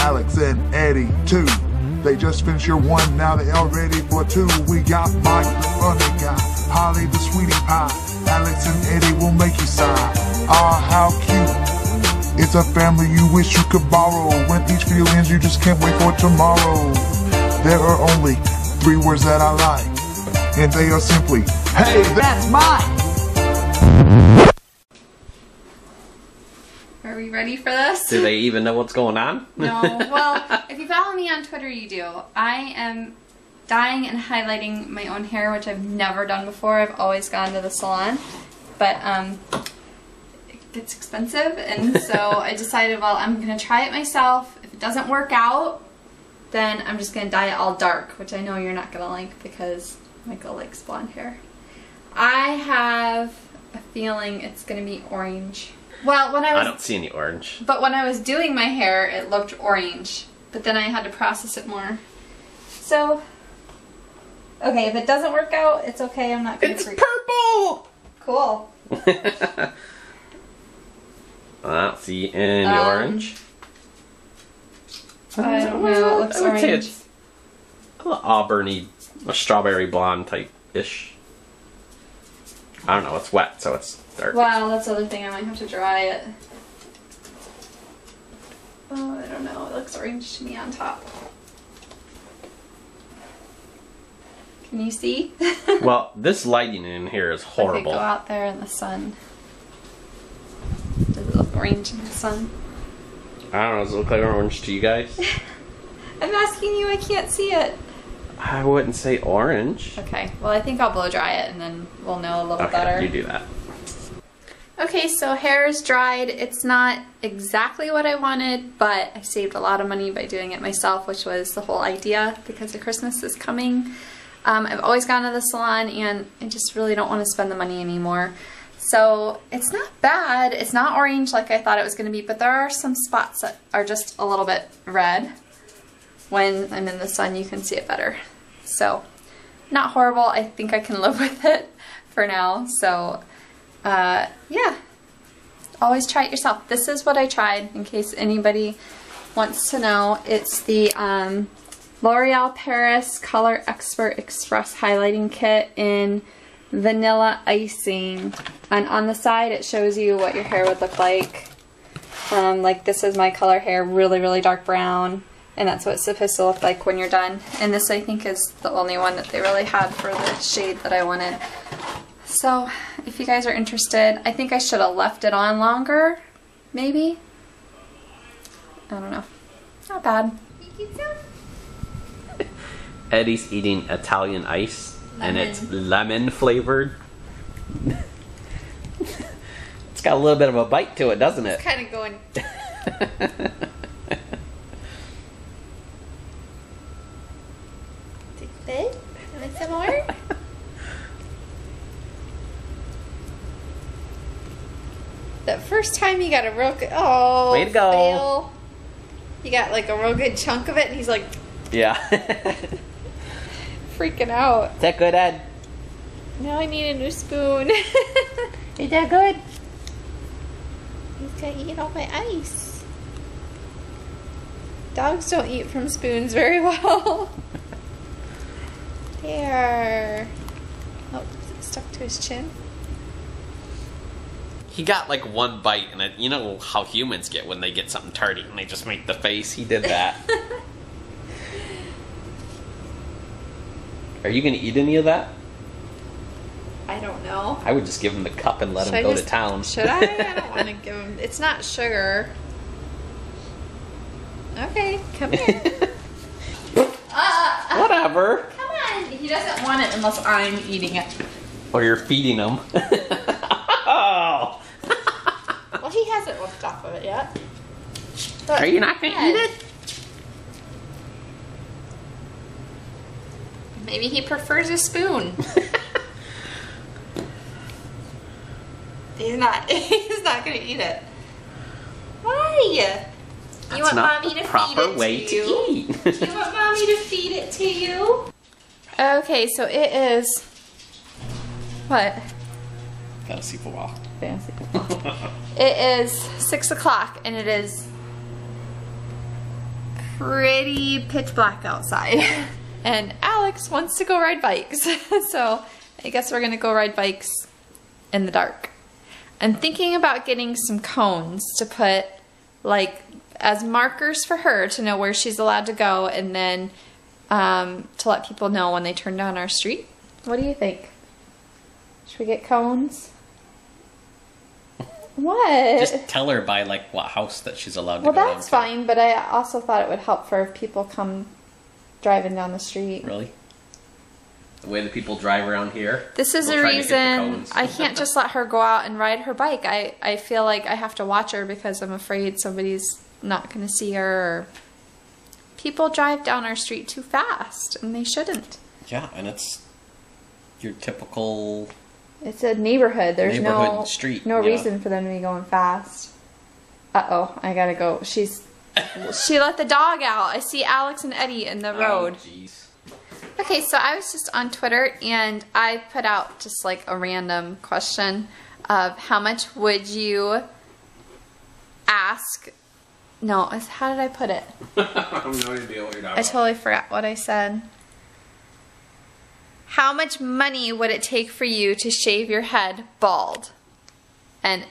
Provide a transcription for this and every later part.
Alex and Eddie, 2. They just finished year 1, now they are ready for 2. We got Mike, the funny guy, Holly, the sweetie pie. Alex and Eddie will make you sigh. Ah, how cute. It's a family you wish you could borrow. When each feelings you just can't wait for tomorrow. There are only 3 words that I like, and they are simply, hey, that's mine. Are we ready for this? Do they even know what's going on? No. Well, if you follow me on Twitter, you do. I am dyeing and highlighting my own hair, which I've never done before. I've always gone to the salon, but it gets expensive, and so I decided, well, I'm going to try it myself. If it doesn't work out, then I'm just going to dye it all dark, which I know you're not going to like because Michael likes blonde hair. I have a feeling it's going to be orange. Well, I don't see any orange. But when I was doing my hair, it looked orange. But then I had to process it more. So, okay, if it doesn't work out, it's okay. I'm not going to freak. It's purple! Cool. I don't see any orange. I don't know. It looks orange. Say it's a little auburny, a strawberry blonde type-ish. I don't know. It's wet, so it's dark. Wow, that's the other thing. I might have to dry it. Oh, I don't know. It looks orange to me on top. Can you see? Well, this lighting in here is horrible. I could go out there in the sun. Does it look orange in the sun? I don't know. Does it look like orange to you guys? I'm asking you. I can't see it. I wouldn't say orange. Okay. Well, I think I'll blow dry it and then we'll know a little better. You do that. Okay, so hair is dried. It's not exactly what I wanted, but I saved a lot of money by doing it myself, which was the whole idea because the Christmas is coming. I've always gone to the salon and I just really don't want to spend the money anymore. So it's not bad. It's not orange like I thought it was going to be, but there are some spots that are just a little bit red. When I'm in the sun, you can see it better. So not horrible. I think I can live with it for now. So yeah, always try it yourself. This is what I tried in case anybody wants to know. It's the L'Oreal Paris Color Expert Express Highlighting Kit in Vanilla Icing. And on the side it shows you what your hair would look like. Like this is my color hair, really, really dark brown. And that's what it's supposed to look like when you're done. And this I think is the only one that they really had for the shade that I wanted. So if you guys are interested, I think I should have left it on longer, maybe. I don't know. Not bad. Eddie's eating Italian ice, and it's lemon flavored. It's got a little bit of a bite to it, doesn't it? It's kind of going... Take a bit? Want some more? That first time you got a real good... Oh, way to go. Fail. You got like a real good chunk of it, and he's like... Yeah. freaking out. Is that good, Ed? Now I need a new spoon. Is that good? He's gonna eat all my ice. Dogs don't eat from spoons very well. There. Oh, is it stuck to his chin? He got like one bite, and you know how humans get when they get something tardy and they just make the face? He did that. Are you gonna eat any of that? I don't know. I would just give him the cup and let him go to town. Should I? I don't want to give him... It's not sugar. Okay, come here. Whatever. Come on. He doesn't want it unless I'm eating it. Or you're feeding him. Oh. Well, he hasn't licked off of it yet. But are you not going to eat it? Maybe he prefers a spoon. He's not going to eat it. Why? You want mommy to feed it to you? You want mommy to feed it to you? Okay, so it is... What? Fantasy football. Fantasy football. It is 6 o'clock and it is pretty pitch black outside. And Alex wants to go ride bikes. So I guess we're gonna go ride bikes in the dark. I'm thinking about getting some cones to put like as markers for her to know where she's allowed to go, and then to let people know when they turn down our street. What do you think? Should we get cones? What? Just tell her by like what house that she's allowed to well, go down that's to. fine, but I also thought it would help for if people come driving down the street. Really? The way the people drive around here. This is a reason I can't just let her go out and ride her bike. I feel like I have to watch her because I'm afraid somebody's not going to see her. Or people drive down our street too fast, and they shouldn't. Yeah, and it's your typical... It's a neighborhood. There's no street. No reason for them to be going fast. Uh-oh, I gotta go. She let the dog out. I see Alex and Eddie in the road. Oh, jeez. Okay, so I was just on Twitter and I put out just like a random question of how much would you ask? No, how did I put it? I have no idea what you're talking about. I totally forgot what I said. How much money would it take for you to shave your head bald? And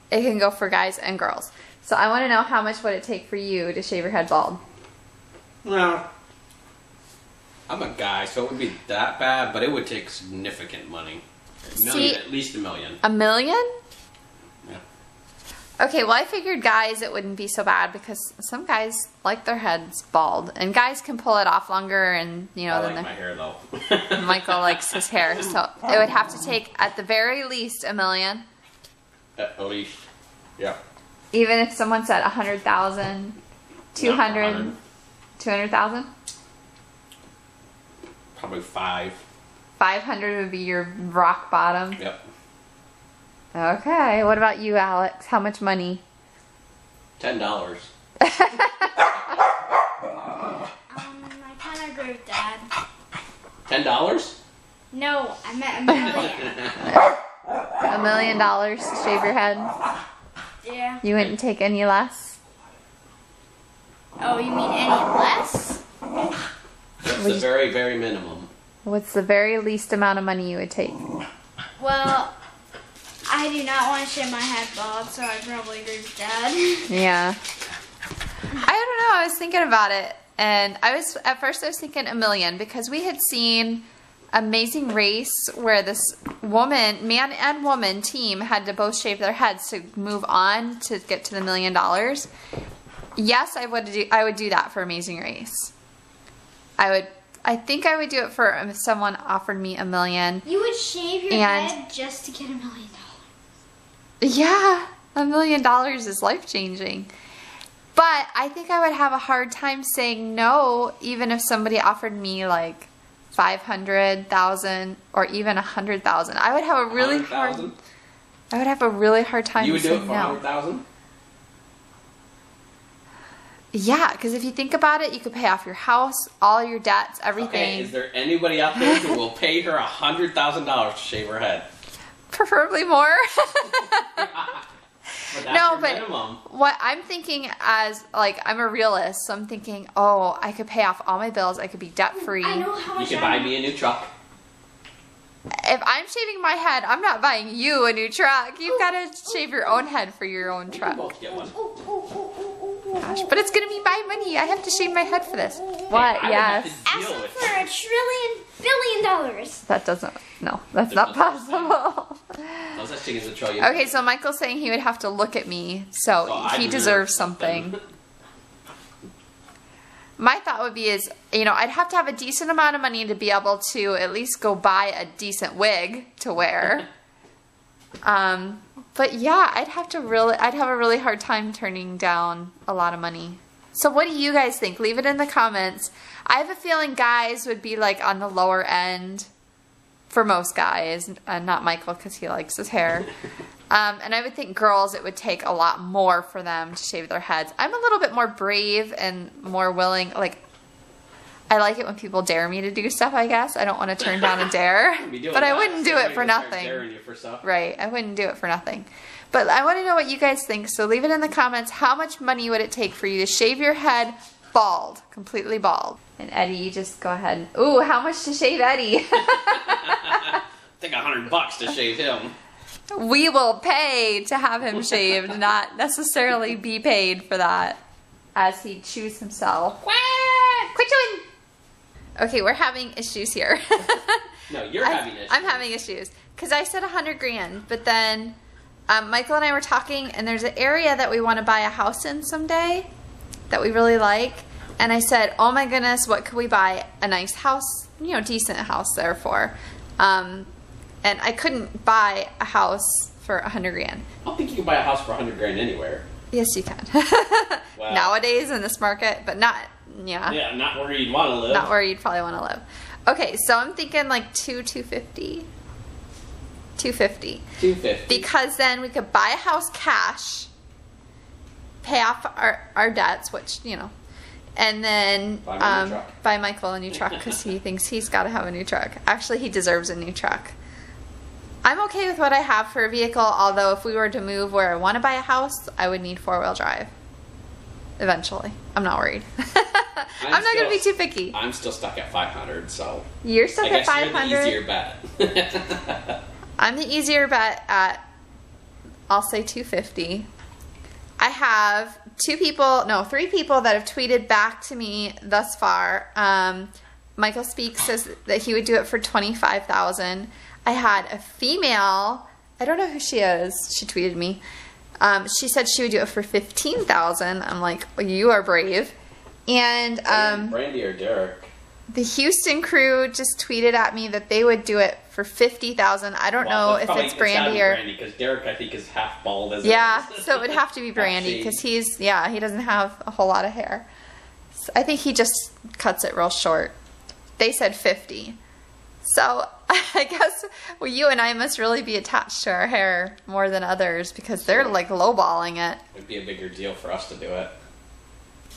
it can go for guys and girls. So I want to know how much would it take for you to shave your head bald? Well, I'm a guy, so it wouldn't be that bad, but it would take significant money. At least $1 million. $1 million? Yeah. Okay, well I figured guys it wouldn't be so bad because some guys like their heads bald, and guys can pull it off longer, and you know. I like my hair though. Michael likes his hair, so it would have to take at the very least $1 million. At least, yeah. Even if someone said 100,000, 200,000. Probably 5. 500 would be your rock bottom. Yep. Okay, what about you, Alex? How much money? $10. I kind of agree with Dad. $10? No, I meant $1 million. $1 million to shave your head? Yeah. You wouldn't take any less? Oh, you mean any less? That's the very, very minimum. What's the very least amount of money you would take? Well, I do not want to shave my head bald, so I probably agree with Dad. Yeah. I don't know, I was thinking about it, and at first I was thinking $1 million because we had seen Amazing Race where this woman, man and woman team had to both shave their heads to move on to get to the $1 million. Yes, I would do that for Amazing Race. I think I would do it for if someone offered me $1 million. You would shave your head just to get $1 million. Yeah, $1 million is life-changing. But I think I would have a hard time saying no, even if somebody offered me like 500,000 or even 100,000. I would have a really hard. I would have a really hard time. You would do it saying for no. 100,000? Yeah, because if you think about it, you could pay off your house, all your debts, everything. Okay, is there anybody out there who will pay her $100,000 to shave her head? Preferably more. But No, but minimum. what I'm thinking as, like, I'm a realist, so I'm thinking, oh, I could pay off all my bills, I could be debt free. I know how much You can buy me a new truck. If I'm shaving my head, I'm not buying you a new truck. You've got to shave your own head for your own We can truck. both get one. Gosh, but it's going to be my money. I have to shave my head for this. What? I would have Yes. to deal Asking with for $1 trillion. That doesn't, no, that's There's not no such possible. No such thing as a trillion. Okay, so Michael's saying he would have to look at me, so I he deserves something. My thought would be is, you know, I'd have to have a decent amount of money to be able to at least go buy a decent wig to wear. But yeah, I'd have a really hard time turning down a lot of money. So what do you guys think? Leave it in the comments. I have a feeling guys would be like on the lower end for most guys, not Michael because he likes his hair. And I would think girls, it would take a lot more for them to shave their heads. I'm a little bit more brave and more willing. Like, I like it when people dare me to do stuff, I guess. I don't want to turn down a dare. But I wouldn't do it for nothing. Right, I wouldn't do it for nothing. But I want to know what you guys think. So leave it in the comments. How much money would it take for you to shave your head bald, completely bald. And Eddie, you just go ahead. Ooh, how much to shave Eddie? Take $100 to shave him. We will pay to have him shaved, not necessarily be paid for that. As he chews himself. Quit chewing! Okay, we're having issues here. No, you're having issues. I'm having issues. Because I said 100 grand, but then Michael and I were talking, and there's an area that we want to buy a house in someday that we really like. And I said, oh my goodness, what could we buy a nice house, you know, decent house there for? And I couldn't buy a house for 100 grand. I don't think you can buy a house for 100 grand anywhere. Yes, you can. Wow. Nowadays in this market, but not, yeah. Yeah, not where you'd want to live. Not where you'd probably want to live. Okay, so I'm thinking like 250. 250. 250. Because then we could buy a house cash, pay off our debts, which, you know, and then buy Michael a new truck because he thinks he's got to have a new truck. Actually, he deserves a new truck. I'm okay with what I have for a vehicle, although if we were to move where I want to buy a house, I would need four-wheel drive. Eventually. I'm not worried. I'm not going to be too picky. I'm still stuck at 500, so... You're stuck at 500? I guess you're the easier bet. I'm the easier bet at, I'll say 250. I have three people that have tweeted back to me thus far. Michael Speaks says that he would do it for $25,000. I had a female, I don't know who she is, she tweeted me. She said she would do it for $15,000. I'm like, well, you are brave. And Brandy or Derek? The Houston crew just tweeted at me that they would do it for $50,000. I don't know if it's Brandy or Brandy, because Derek I think is half bald as yeah, so it would have to be Brandy because he doesn't have a whole lot of hair. So I think he just cuts it real short. They said 50. So I guess you and I must really be attached to our hair more than others because they're like lowballing it. It'd be a bigger deal for us to do it.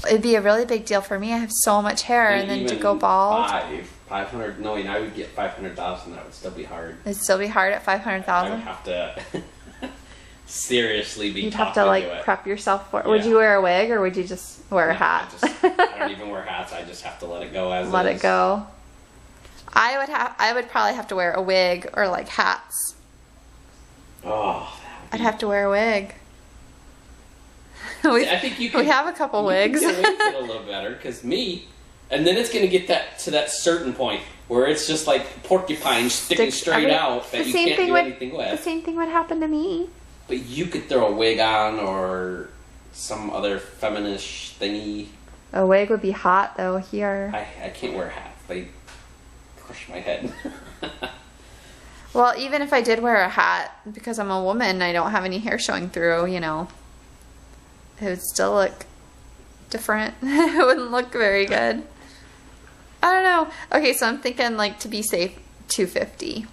It'd be a really big deal for me. I have so much hair, and then to go bald. 500. No, I would get 500,000. That would still be hard. It'd still be hard at 500,000. I would have to seriously be. You'd have to like prep yourself for it. Yeah. Would you wear a wig or would you just wear a hat? I don't even wear hats. I just have to let it go as let it go. I would probably have to wear a wig or like hats. Oh, I'd have to wear a wig. I think you can, we have a couple wigs. You can get a little better because and then it's going to get to that certain point where it's just like porcupine sticking straight out that you can't do anything with. The same thing would happen to me. But you could throw a wig on or some other feminist thingy. A wig would be hot though here. I can't wear hats. They crush my head. Well, even if I did wear a hat, because I'm a woman, I don't have any hair showing through, you know. It would still look different. It wouldn't look very good. I don't know. Okay, so I'm thinking like to be safe, 250.